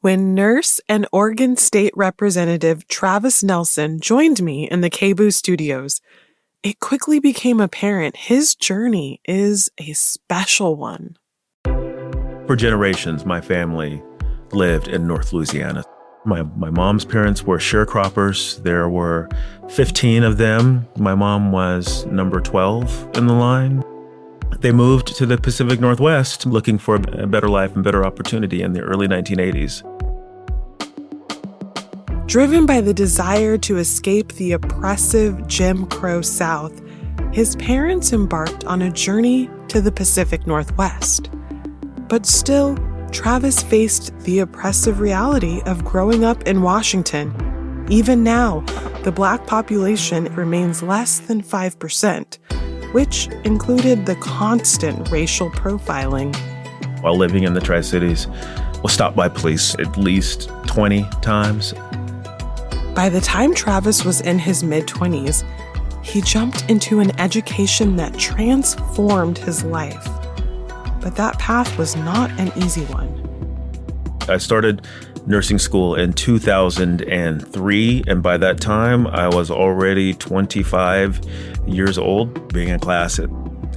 When nurse and Oregon State Representative Travis Nelson joined me in the KBOO studios, it quickly became apparent his journey is a special one. For generations, my family lived in North Louisiana. My mom's parents were sharecroppers. There were 15 of them. My mom was number 12 in the line. They moved to the Pacific Northwest looking for a better life and better opportunity in the early 1980s. Driven by the desire to escape the oppressive Jim Crow South, his parents embarked on a journey to the Pacific Northwest. But still, Travis faced the oppressive reality of growing up in Washington. Even now, the Black population remains less than 5%, which included the constant racial profiling. While living in the Tri-Cities, was stopped by police at least 20 times. By the time Travis was in his mid-20s, he jumped into an education that transformed his life. But that path was not an easy one. I started nursing school in 2003, and by that time, I was already 25 years old, being in class at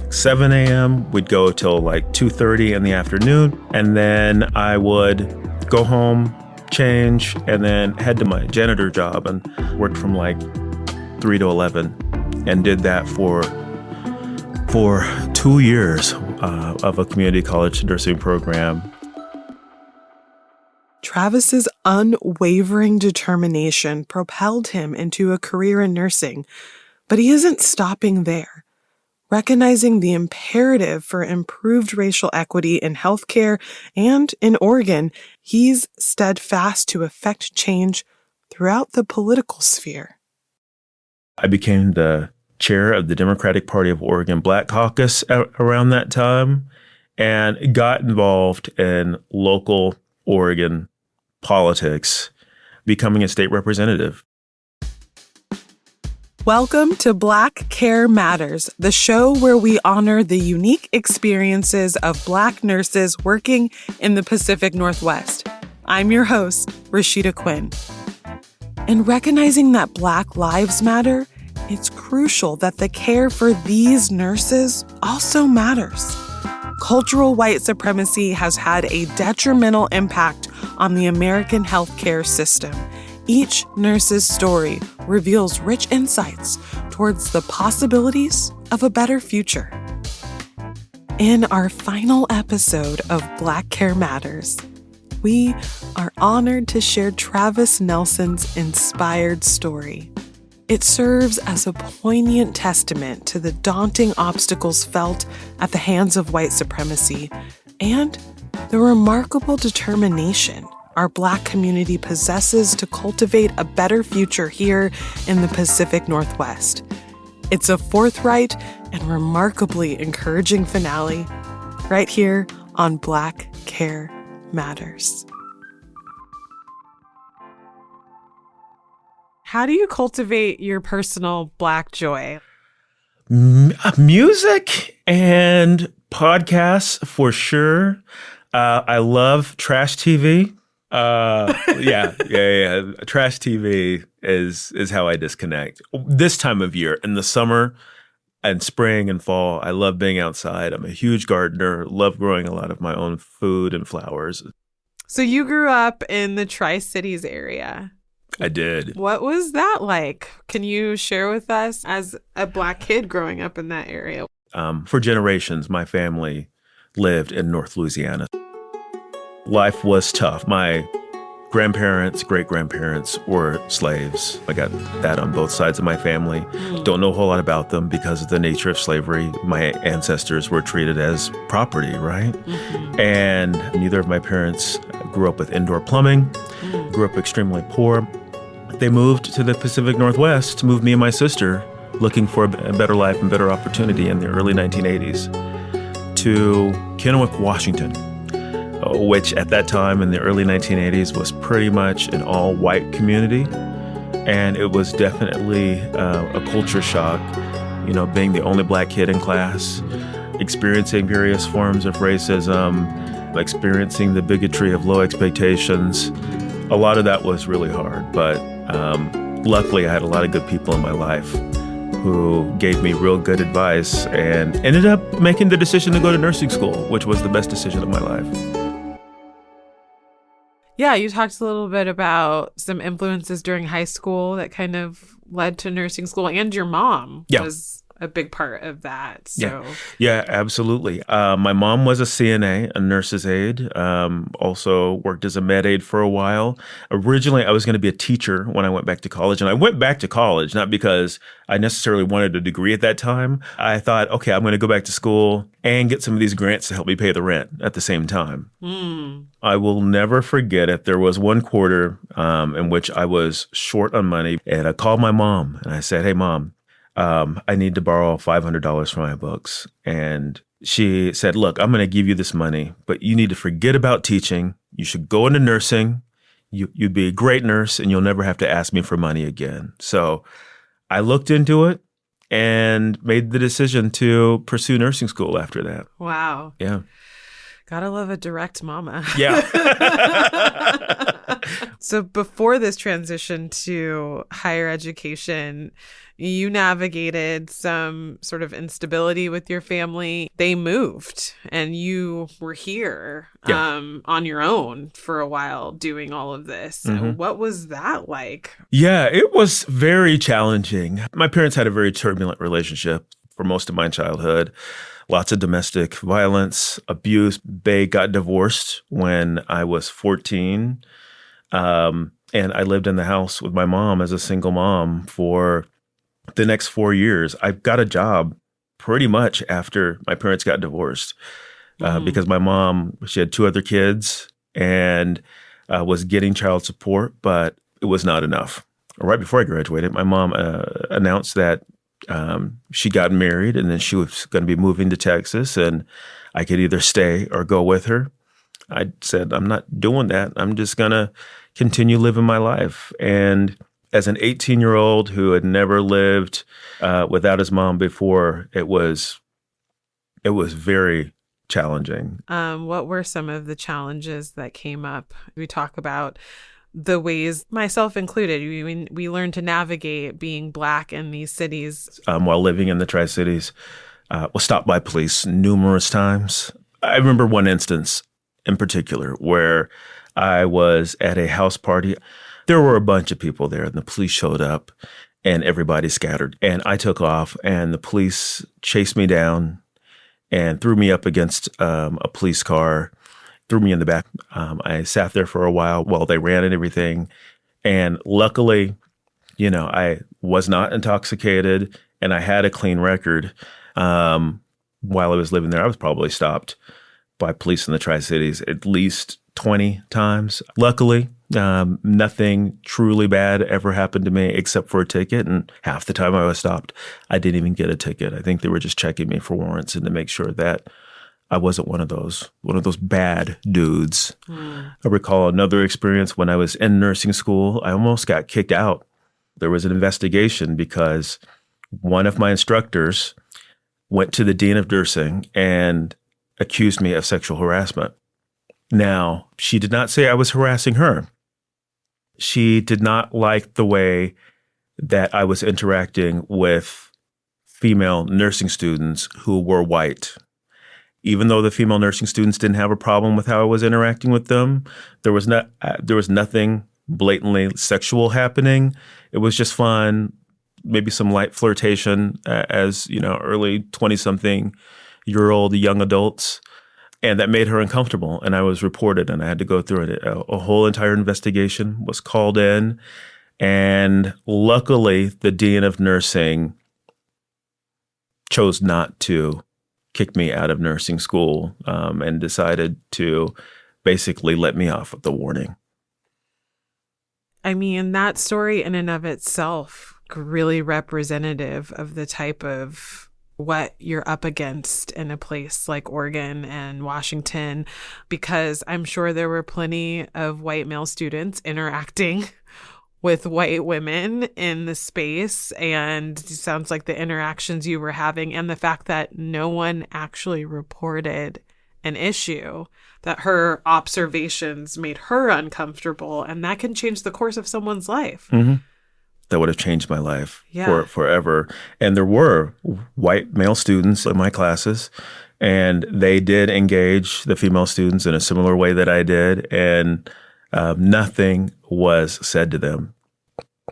7 a.m. We'd go till like 2:30 in the afternoon, and then I would go home, change, and then head to my janitor job and worked from like 3 to 11 and did that for 2 years of a community college nursing program. Travis's unwavering determination propelled him into a career in nursing, but he isn't stopping there. Recognizing the imperative for improved racial equity in healthcare and in Oregon, he's steadfast to effect change throughout the political sphere. I became the chair of the Democratic Party of Oregon Black Caucus around that time and got involved in local Oregon politics, becoming a state representative. Welcome to Black Care Matters, the show where we honor the unique experiences of Black nurses working in the Pacific Northwest. I'm your host, Rashida Quinn. In recognizing that Black lives matter, it's crucial that the care for these nurses also matters. Cultural white supremacy has had a detrimental impact on the American healthcare system. Each nurse's story reveals rich insights towards the possibilities of a better future. In our final episode of Black Care Matters, we are honored to share Travis Nelson's inspired story. It serves as a poignant testament to the daunting obstacles felt at the hands of white supremacy and the remarkable determination our Black community possesses to cultivate a better future here in the Pacific Northwest. It's a forthright and remarkably encouraging finale right here on Black Care Matters. How do you cultivate your personal Black joy? Music and podcasts for sure. I love trash TV. Yeah. Trash TV is how I disconnect. This time of year, in the summer and spring and fall, I love being outside. I'm a huge gardener, love growing a lot of my own food and flowers. So you grew up in the Tri-Cities area. I did. What was that like? Can you share with us as a Black kid growing up in that area? For generations, my family lived in North Louisiana. Life was tough. My grandparents, great-grandparents were slaves. I got that on both sides of my family. Don't know a whole lot about them because of the nature of slavery. My ancestors were treated as property, right? Mm-hmm. And neither of my parents grew up with indoor plumbing, grew up extremely poor. They moved to the Pacific Northwest, moved me and my sister, looking for a better life and better opportunity in the early 1980s, to Kennewick, Washington, which at that time in the early 1980s was pretty much an all-white community. And it was definitely a culture shock, you know, being the only Black kid in class, experiencing various forms of racism, experiencing the bigotry of low expectations. A lot of that was really hard, but luckily I had a lot of good people in my life who gave me real good advice and ended up making the decision to go to nursing school, which was the best decision of my life. Yeah, you talked a little bit about some influences during high school that kind of led to nursing school, and your mom was a big part of that. So yeah, absolutely. My mom was a CNA, a nurse's aide, also worked as a med aide for a while. Originally, I was going to be a teacher when I went back to college. And I went back to college, not because I necessarily wanted a degree at that time. I thought, okay, I'm going to go back to school and get some of these grants to help me pay the rent at the same time. I will never forget it. There was one quarter in which I was short on money. And I called my mom and I said, hey, Mom, I need to borrow $500 for my books. And she said, look, I'm going to give you this money, but you need to forget about teaching. You should go into nursing. You'd be a great nurse and you'll never have to ask me for money again. So I looked into it and made the decision to pursue nursing school after that. Wow. Yeah. Gotta love a direct mama. Yeah. So before this transition to higher education, you navigated some sort of instability with your family. They moved and you were here on your own for a while doing all of this. Mm-hmm. What was that like? Yeah, it was very challenging. My parents had a very turbulent relationship for most of my childhood. Lots of domestic violence, abuse. They got divorced when I was 14. And I lived in the house with my mom as a single mom for the next 4 years. I got a job pretty much after my parents got divorced because my mom, she had 2 other kids and was getting child support, but it was not enough. Right before I graduated, my mom announced that she got married and then she was going to be moving to Texas and I could either stay or go with her. I said, I'm not doing that. I'm just going to continue living my life. And as an 18-year-old who had never lived without his mom before, it was very challenging. What were some of the challenges that came up? We talk about the ways, myself included, we learned to navigate being Black in these cities. While living in the Tri-Cities, was stopped by police numerous times. I remember one instance in particular where I was at a house party. There were a bunch of people there and the police showed up and everybody scattered. And I took off and the police chased me down and threw me up against a police car, threw me in the back. I sat there for a while they ran and everything. And luckily, I was not intoxicated and I had a clean record. While I was living there, I was probably stopped by police in the Tri-Cities at least 20 times. Luckily, nothing truly bad ever happened to me except for a ticket. And half the time I was stopped, I didn't even get a ticket. I think they were just checking me for warrants and to make sure that I wasn't one of those bad dudes. I recall another experience when I was in nursing school. I almost got kicked out. There was an investigation because one of my instructors went to the dean of nursing and accused me of sexual harassment. Now, she did not say I was harassing her. She did not like the way that I was interacting with female nursing students who were white. Even though the female nursing students didn't have a problem with how I was interacting with them, there was nothing blatantly sexual happening. It was just fun, maybe some light flirtation as, early 20-something-year-old young adults. And that made her uncomfortable. And I was reported and I had to go through it. A whole entire investigation was called in. And luckily, the dean of nursing chose not to kick me out of nursing school and decided to basically let me off with the warning. I mean, that story in and of itself really representative of the type of what you're up against in a place like Oregon and Washington, because I'm sure there were plenty of white male students interacting with white women in the space. And it sounds like the interactions you were having and the fact that no one actually reported an issue, that her observations made her uncomfortable, and that can change the course of someone's life. Mm-hmm. That would have changed my life Yeah. forever. And there were white male students in my classes, and they did engage the female students in a similar way that I did, and nothing was said to them.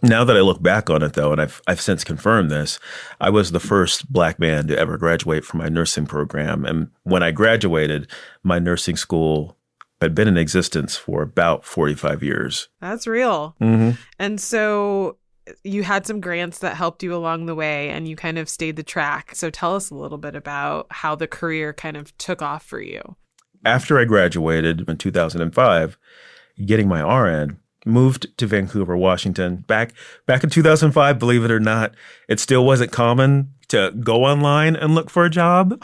Now that I look back on it, though, and I've since confirmed this, I was the first Black man to ever graduate from my nursing program. And when I graduated, my nursing school had been in existence for about 45 years. That's real. Mm-hmm. And so you had some grants that helped you along the way, and you kind of stayed the track. So tell us a little bit about how the career kind of took off for you. After I graduated in 2005, getting my RN, moved to Vancouver, Washington. Back in 2005, believe it or not, it still wasn't common to go online and look for a job.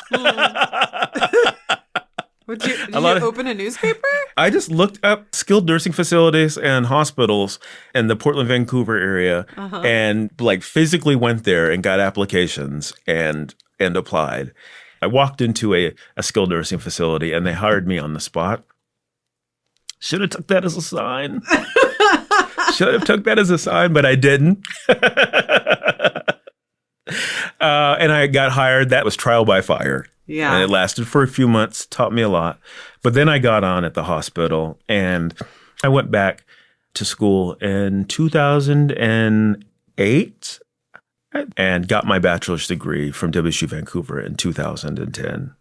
Did you open a newspaper? I just looked up skilled nursing facilities and hospitals in the Portland, Vancouver area, and like physically went there and got applications and applied. I walked into a skilled nursing facility and they hired me on the spot. Should have took that as a sign. Should have took that as a sign, but I didn't. And I got hired. That was trial by fire. Yeah. And it lasted for a few months, taught me a lot. But then I got on at the hospital and I went back to school in 2008 and got my bachelor's degree from WSU Vancouver in 2010.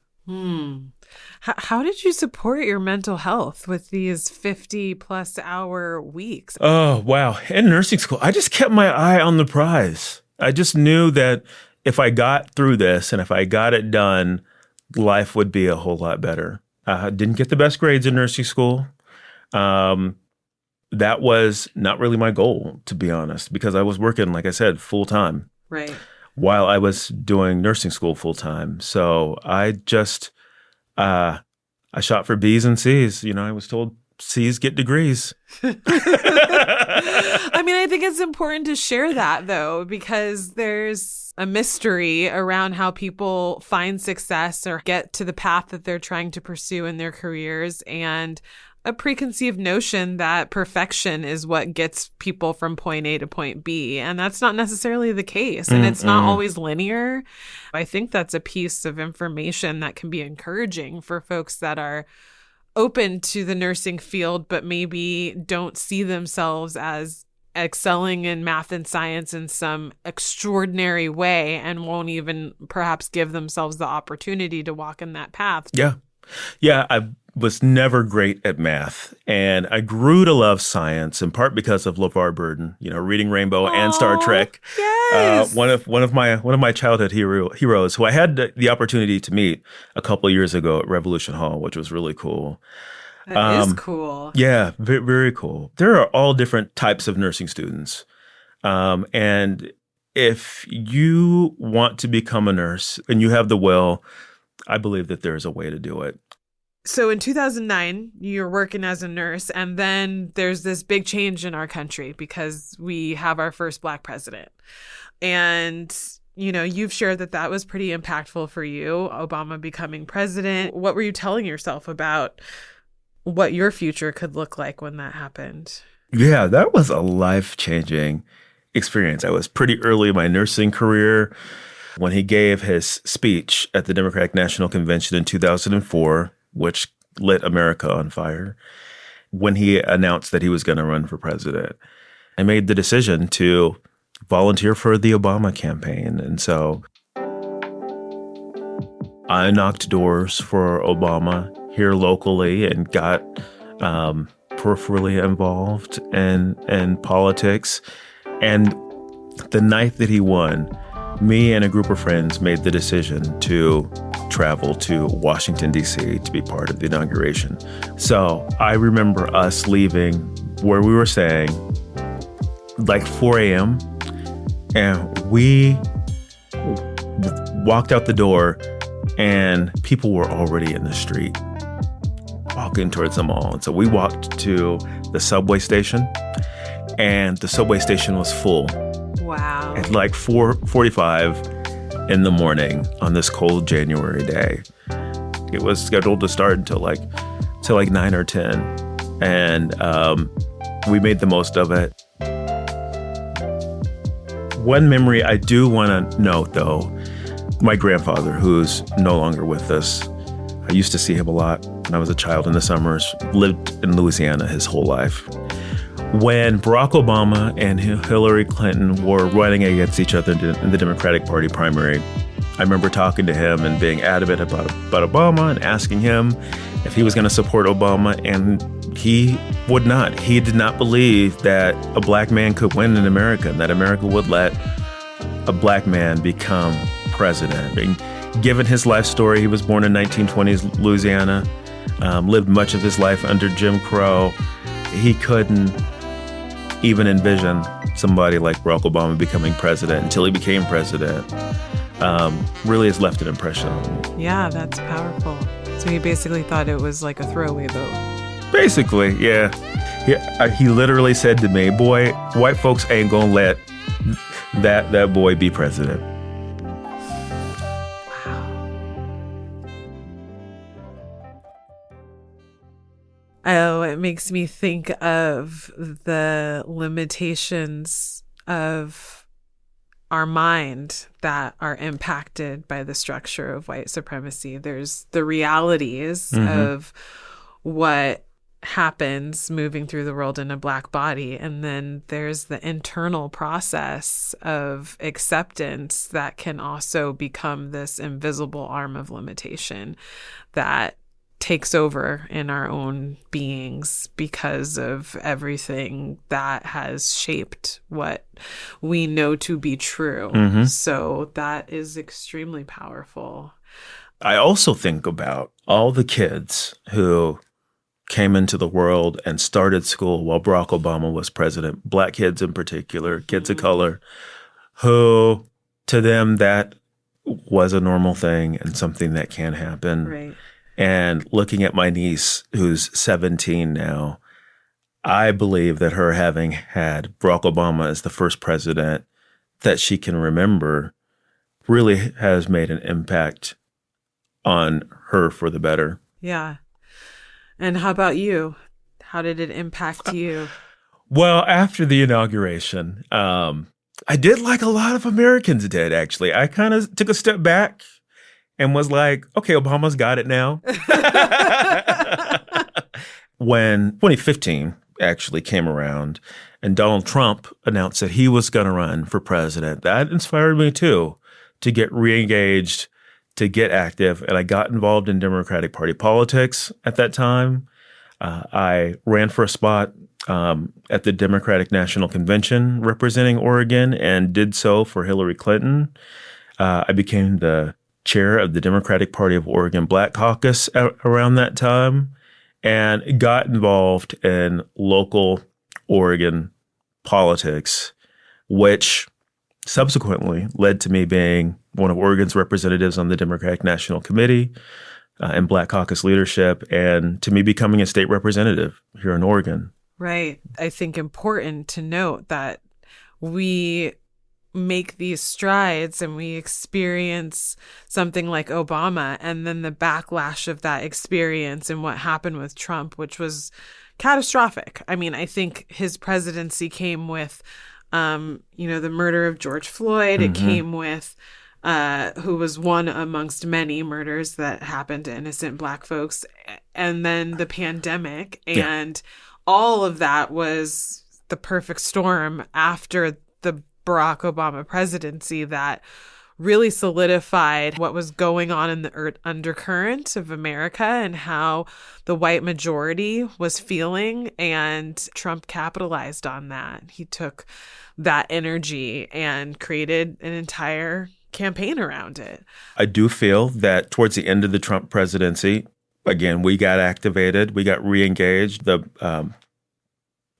How did you support your mental health with these 50+ hour weeks? Oh, wow. In nursing school, I just kept my eye on the prize. I just knew that if I got through this and if I got it done, life would be a whole lot better. I didn't get the best grades in nursing school. That was not really my goal, to be honest, because I was working, like I said, full time. Right. While I was doing nursing school full time. So I just, I shot for B's and C's. You know, I was told C's get degrees. I mean, I think it's important to share that, though, because there's a mystery around how people find success or get to the path that they're trying to pursue in their careers, and a preconceived notion that perfection is what gets people from point A to point B. And that's not necessarily the case. And it's not always linear. I think that's a piece of information that can be encouraging for folks that are open to the nursing field, but maybe don't see themselves as excelling in math and science in some extraordinary way and won't even perhaps give themselves the opportunity to walk in that path. Yeah. Yeah, I was never great at math, and I grew to love science in part because of LeVar Burton, you know, reading Rainbow and Star Trek. Yes. One of my childhood heroes who I had the opportunity to meet a couple of years ago at Revolution Hall, which was really cool. That is cool. Yeah, very, very cool. There are all different types of nursing students. And if you want to become a nurse and you have the will, I believe that there's a way to do it. So in 2009, you're working as a nurse, and then there's this big change in our country because we have our first Black president. And, you know, you've shared that that was pretty impactful for you, Obama becoming president. What were you telling yourself about what your future could look like when that happened? Yeah, that was a life-changing experience. I was pretty early in my nursing career when he gave his speech at the Democratic National Convention in 2004, which lit America on fire. When he announced that he was going to run for president, I made the decision to volunteer for the Obama campaign. And so I knocked doors for Obama here locally and got peripherally involved in politics. And the night that he won, me and a group of friends made the decision to travel to Washington, D.C. to be part of the inauguration. So I remember us leaving where we were staying like 4 a.m. and we walked out the door and people were already in the street walking towards the mall. And so we walked to the subway station and the subway station was full. Wow. At like 4:45 in the morning on this cold January day. It was scheduled to start until like 9 or 10. And we made the most of it. One memory I do want to note, though, my grandfather, who's no longer with us, I used to see him a lot when I was a child in the summers, lived in Louisiana his whole life. When Barack Obama and Hillary Clinton were running against each other in the Democratic Party primary, I remember talking to him and being adamant about Obama and asking him if he was going to support Obama, and he would not. He did not believe that a black man could win in America and that America would let a black man become president. And given his life story, he was born in 1920s Louisiana, lived much of his life under Jim Crow. He couldn't even envision somebody like Barack Obama becoming president until he became president. Really has left an impression on me. Yeah, that's powerful. So he basically thought it was like a throwaway vote. Basically, yeah. He literally said to me, boy, white folks ain't gonna let that boy be president. Oh, it makes me think of the limitations of our mind that are impacted by the structure of white supremacy. There's the realities of what happens moving through the world in a black body. And then there's the internal process of acceptance that can also become this invisible arm of limitation that takes over in our own beings because of everything that has shaped what we know to be true. So that is extremely powerful. I also think about all the kids who came into the world and started school while Barack Obama was president, black kids in particular, kids of color, who to them that was a normal thing and something that can happen. Right. And looking at my niece, who's 17 now, I believe that her having had Barack Obama as the first president that she can remember really has made an impact on her for the better. Yeah. And how about you? How did it impact you? Well, after the inauguration, I did like a lot of Americans did, actually. I kind of took a step back and was like, okay, Obama's got it now. When 2015 actually came around and Donald Trump announced that he was going to run for president, that inspired me too, to get re-engaged, to get active. And I got involved in Democratic Party politics at that time. I ran for a spot at the Democratic National Convention representing Oregon and did so for Hillary Clinton. I became the chair of the Democratic Party of Oregon Black Caucus around that time and got involved in local Oregon politics, which subsequently led to me being one of Oregon's representatives on the Democratic National Committee and Black Caucus leadership, and to me becoming a state representative here in Oregon. Right. I think important to note that we make these strides and we experience something like Obama and then the backlash of that experience and what happened with Trump, which was catastrophic. I mean, I think his presidency came with, the murder of George Floyd. It came with who was one amongst many murders that happened to innocent Black folks. And then the pandemic and all of that was the perfect storm after the Barack Obama presidency that really solidified what was going on in the undercurrent of America and how the white majority was feeling. And Trump capitalized on that. He took that energy and created an entire campaign around it. I do feel that towards the end of the Trump presidency, again, we got activated, we got re-engaged. The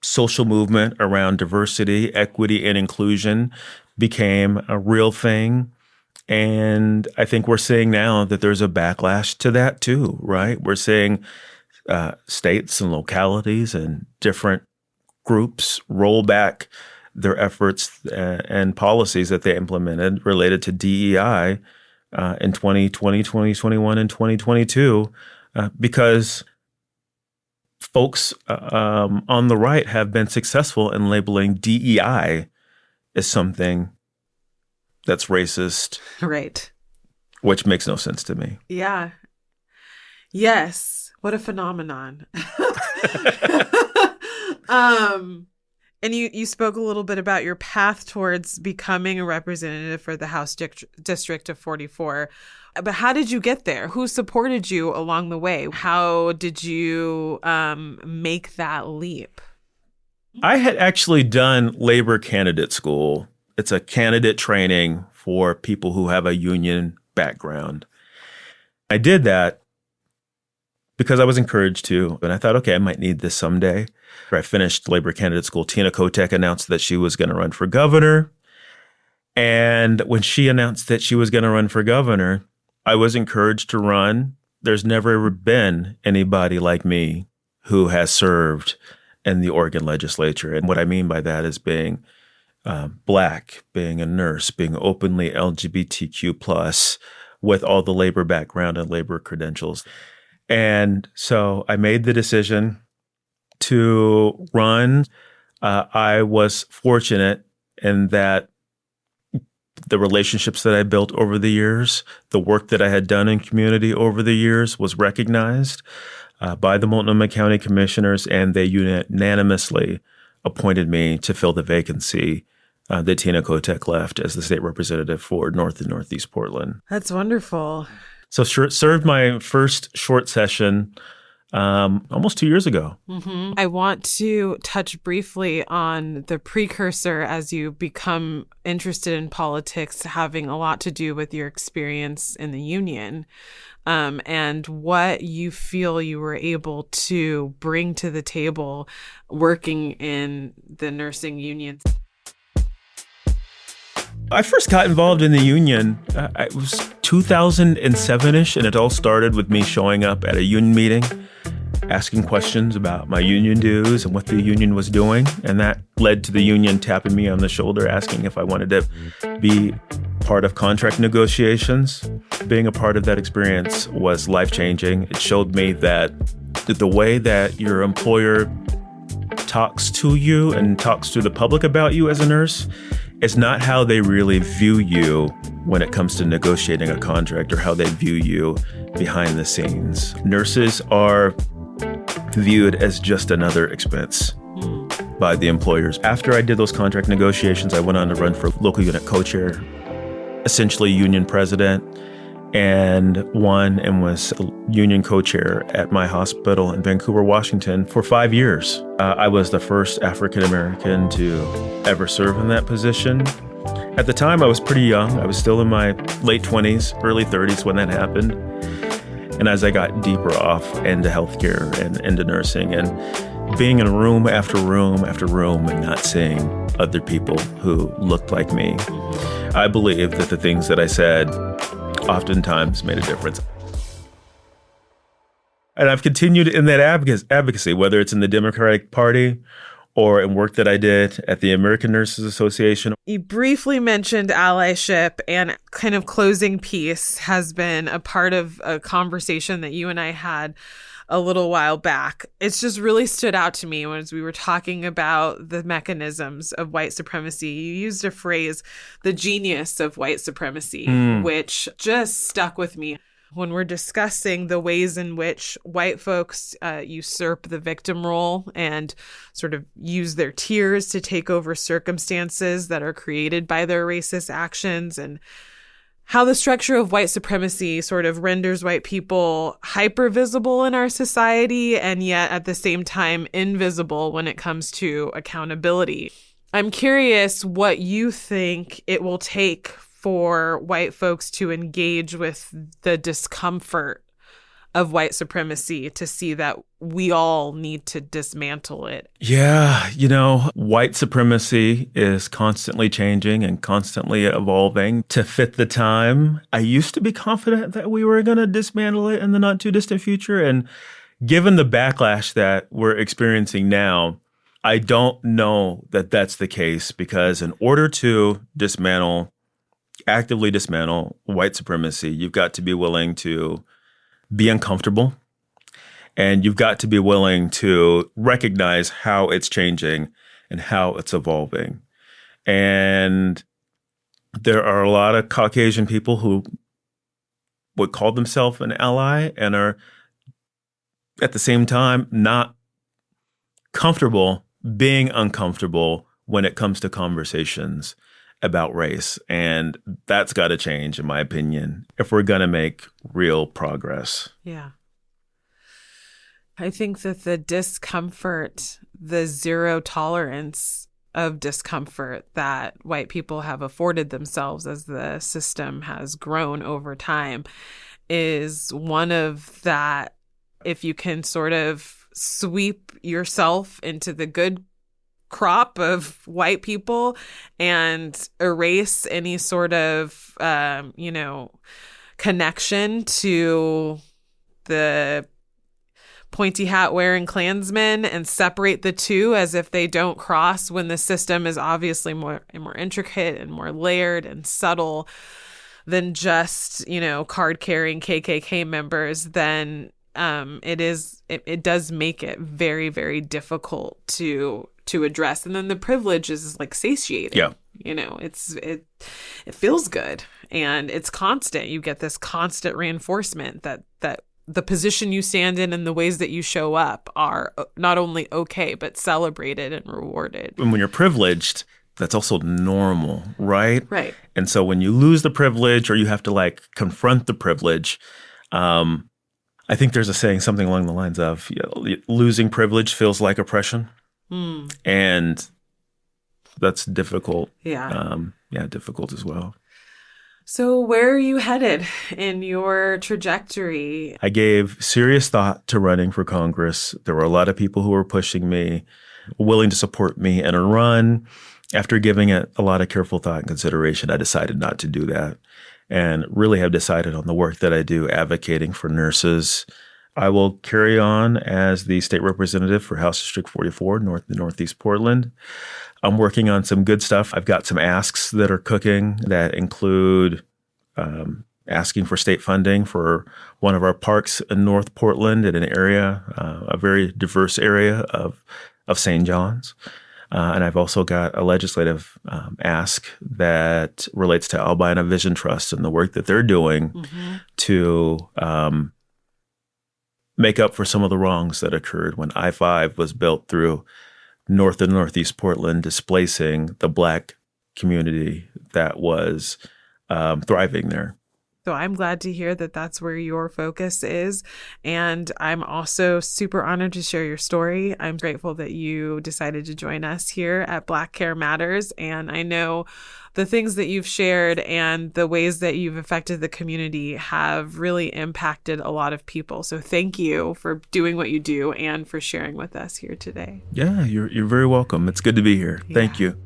social movement around diversity, equity, and inclusion became a real thing. And I think we're seeing now that there's a backlash to that too, right? We're seeing states and localities and different groups roll back their efforts and policies that they implemented related to DEI in 2020, 2021, and 2022 because folks on the right have been successful in labeling DEI as something that's racist. Right. Which makes no sense to me. Yeah. Yes. What a phenomenon. And you spoke a little bit about your path towards becoming a representative for the House District of 44. But how did you get there? Who supported you along the way? How did you make that leap? I had actually done labor candidate school. It's a candidate training for people who have a union background. I did that because I was encouraged to, and I thought, okay, I might need this someday. I finished labor candidate school. Tina Kotek announced that she was going to run for governor. And when she announced that she was going to run for governor, I was encouraged to run. There's never ever been anybody like me who has served in the Oregon legislature. And what I mean by that is being Black, being a nurse, being openly LGBTQ+, with all the labor background and labor credentials. And so I made the decision to run. I was fortunate in that the relationships that I built over the years, the work that I had done in community over the years was recognized by the Multnomah County Commissioners, and they unanimously appointed me to fill the vacancy that Tina Kotek left as the state representative for North and Northeast Portland. That's wonderful. So served my first short session almost 2 years ago. Mm-hmm. I want to touch briefly on the precursor as you become interested in politics, having a lot to do with your experience in the union, and what you feel you were able to bring to the table working in the nursing unions. I first got involved in the union, it was 2007-ish, and it all started with me showing up at a union meeting, asking questions about my union dues and what the union was doing. And that led to the union tapping me on the shoulder, asking if I wanted to be part of contract negotiations. Being a part of that experience was life-changing. It showed me that the way that your employer talks to you and talks to the public about you as a nurse is not how they really view you when it comes to negotiating a contract, or how they view you behind the scenes. Nurses are viewed as just another expense by the employers. After I did those contract negotiations, I went on to run for local unit co-chair, essentially union president, and won and was union co-chair at my hospital in Vancouver, Washington for 5 years. I was the first African-American to ever serve in that position. At the time, I was pretty young. I was still in my late 20s, early 30s when that happened. And as I got deeper off into healthcare and into nursing, and being in room after room after room and not seeing other people who looked like me, I believe that the things that I said oftentimes made a difference. And I've continued in that advocacy, whether it's in the Democratic Party or in work that I did at the American Nurses Association. You briefly mentioned allyship, and kind of closing piece has been a part of a conversation that you and I had a little while back. It's just really stood out to me as we were talking about the mechanisms of white supremacy. You used a phrase, the genius of white supremacy, which just stuck with me. When we're discussing the ways in which white folks usurp the victim role and sort of use their tears to take over circumstances that are created by their racist actions, and how the structure of white supremacy sort of renders white people hyper visible in our society, and yet at the same time invisible when it comes to accountability. I'm curious what you think it will take for white folks to engage with the discomfort of white supremacy to see that we all need to dismantle it. Yeah, white supremacy is constantly changing and constantly evolving to fit the time. I used to be confident that we were going to dismantle it in the not too distant future. And given the backlash that we're experiencing now, I don't know that that's the case, because in order to dismantle actively dismantle white supremacy, you've got to be willing to be uncomfortable, and you've got to be willing to recognize how it's changing and how it's evolving. And there are a lot of Caucasian people who would call themselves an ally and are at the same time not comfortable being uncomfortable when it comes to conversations about race. And that's got to change, in my opinion, if we're going to make real progress. Yeah. I think that the discomfort, the zero tolerance of discomfort that white people have afforded themselves as the system has grown over time is one of that. If you can sort of sweep yourself into the good crop of white people and erase any sort of, connection to the pointy hat wearing Klansmen and separate the two as if they don't cross when the system is obviously more intricate and more layered and subtle than just, card carrying KKK members, then it does make it very, very difficult to address. And then the privilege is like satiating. Yeah. It feels good and it's constant. You get this constant reinforcement that the position you stand in and the ways that you show up are not only okay, but celebrated and rewarded. And when you're privileged, that's also normal, right? Right. And so when you lose the privilege or you have to confront the privilege, I think there's a saying, something along the lines of, losing privilege feels like oppression. And that's difficult. Yeah. Difficult as well. So where are you headed in your trajectory? I gave serious thought to running for Congress. There were a lot of people who were pushing me, willing to support me in a run. After giving it a lot of careful thought and consideration, I decided not to do that and really have decided on the work that I do advocating for nurses. I will carry on as the state representative for House District 44, Northeast Portland. I'm working on some good stuff. I've got some asks that are cooking that include asking for state funding for one of our parks in North Portland in an area, a very diverse area of St. John's. And I've also got a legislative ask that relates to Albina Vision Trust and the work that they're doing to make up for some of the wrongs that occurred when I-5 was built through North and Northeast Portland, displacing the Black community that was thriving there. So I'm glad to hear that that's where your focus is. And I'm also super honored to share your story. I'm grateful that you decided to join us here at Black Care Matters. And I know the things that you've shared and the ways that you've affected the community have really impacted a lot of people. So thank you for doing what you do and for sharing with us here today. Yeah, you're very welcome. It's good to be here. Yeah. Thank you.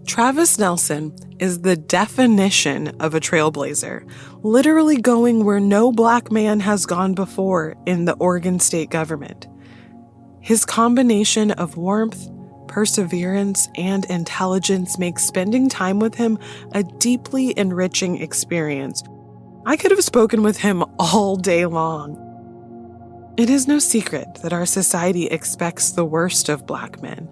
Travis Nelson is the definition of a trailblazer, literally going where no Black man has gone before in the Oregon state government. His combination of warmth, perseverance, and intelligence makes spending time with him a deeply enriching experience. I could have spoken with him all day long. It is no secret that our society expects the worst of Black men.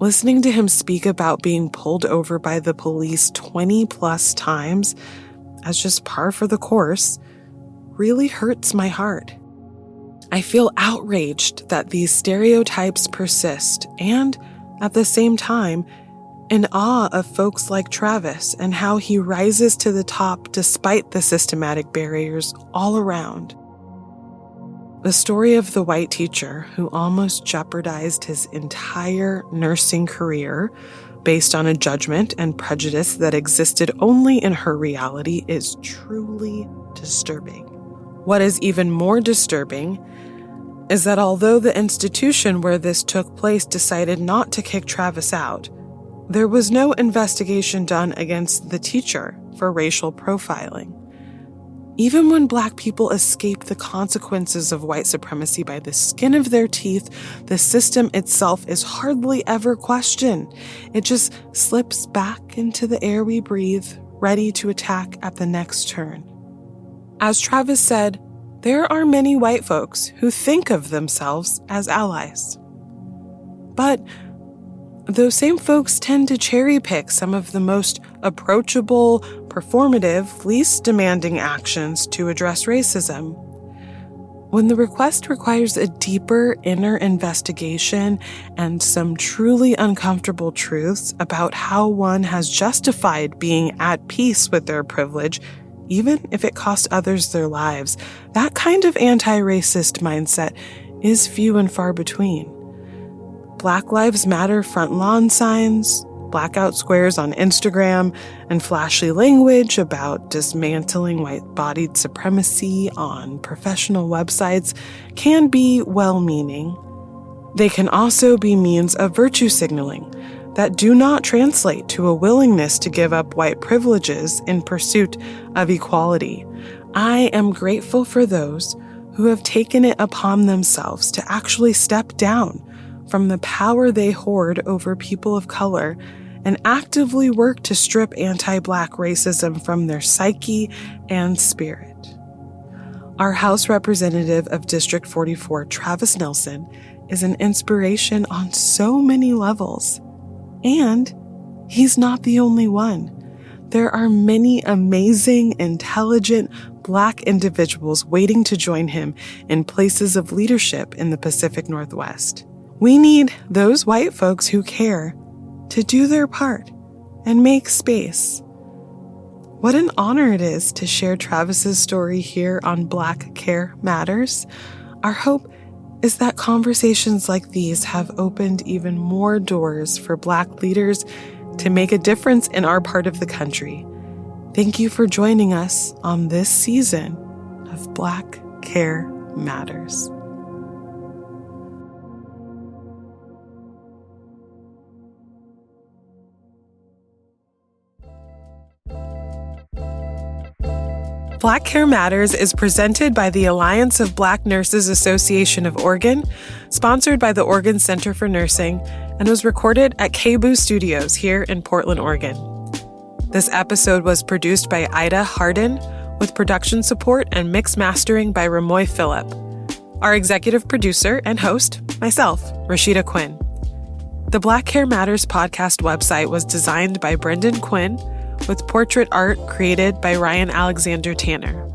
Listening to him speak about being pulled over by the police 20 plus times as just par for the course really hurts my heart. I feel outraged that these stereotypes persist and, at the same time, in awe of folks like Travis and how he rises to the top despite the systematic barriers all around. The story of the white teacher who almost jeopardized his entire nursing career based on a judgment and prejudice that existed only in her reality is truly disturbing. What is even more disturbing is that although the institution where this took place decided not to kick Travis out, there was no investigation done against the teacher for racial profiling. Even when Black people escape the consequences of white supremacy by the skin of their teeth, the system itself is hardly ever questioned. It just slips back into the air we breathe, ready to attack at the next turn. As Travis said, there are many white folks who think of themselves as allies. But those same folks tend to cherry-pick some of the most approachable, performative, least demanding actions to address racism. When the request requires a deeper inner investigation and some truly uncomfortable truths about how one has justified being at peace with their privilege, even if it costs others their lives, that kind of anti-racist mindset is few and far between. Black Lives Matter front lawn signs, blackout squares on Instagram, and flashy language about dismantling white-bodied supremacy on professional websites can be well-meaning. They can also be means of virtue signaling that do not translate to a willingness to give up white privileges in pursuit of equality. I am grateful for those who have taken it upon themselves to actually step down from the power they hoard over people of color and actively work to strip anti-Black racism from their psyche and spirit. Our House Representative of District 44, Travis Nelson, is an inspiration on so many levels. And he's not the only one. There are many amazing, intelligent Black individuals waiting to join him in places of leadership in the Pacific Northwest. We need those white folks who care to do their part and make space. What an honor it is to share Travis's story here on Black Care Matters. Our hope is that conversations like these have opened even more doors for Black leaders to make a difference in our part of the country. Thank you for joining us on this season of Black Care Matters. Black Care Matters is presented by the Alliance of Black Nurses Association of Oregon, sponsored by the Oregon Center for Nursing, and was recorded at KBOO Studios here in Portland, Oregon. This episode was produced by Ida Hardin, with production support and mix mastering by Ramoy Phillip. Our executive producer and host, myself, Rashida Quinn. The Black Care Matters podcast website was designed by Brendan Quinn, with portrait art created by Ryan Alexander Tanner.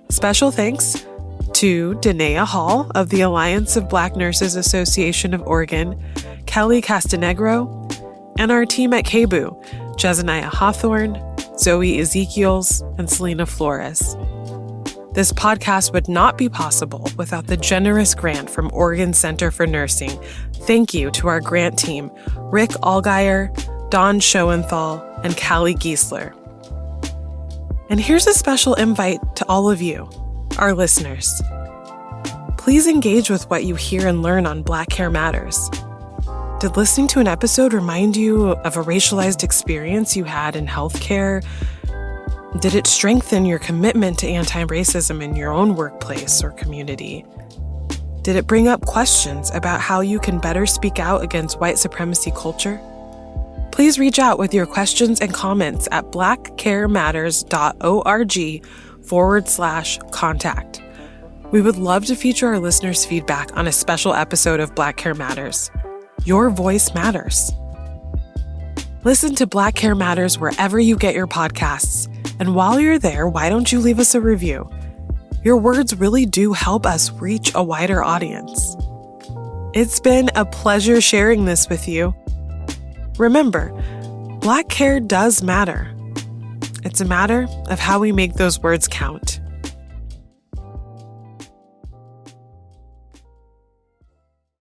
Special thanks to Danae Hall of the Alliance of Black Nurses Association of Oregon, Kelly Castanegro, and our team at KBOO, Jezaniah Hawthorne, Zoe Ezekiels, and Selena Flores. This podcast would not be possible without the generous grant from Oregon Center for Nursing. Thank you to our grant team, Rick Allgeier, Dawn Schoenthal, and Callie Giesler. And here's a special invite to all of you, our listeners. Please engage with what you hear and learn on Black Care Matters. Did listening to an episode remind you of a racialized experience you had in healthcare? Did it strengthen your commitment to anti-racism in your own workplace or community? Did it bring up questions about how you can better speak out against white supremacy culture? Please reach out with your questions and comments at blackcarematters.org/contact. We would love to feature our listeners' feedback on a special episode of Black Care Matters. Your voice matters. Listen to Black Care Matters wherever you get your podcasts. And while you're there, why don't you leave us a review? Your words really do help us reach a wider audience. It's been a pleasure sharing this with you. Remember, Black care does matter. It's a matter of how we make those words count.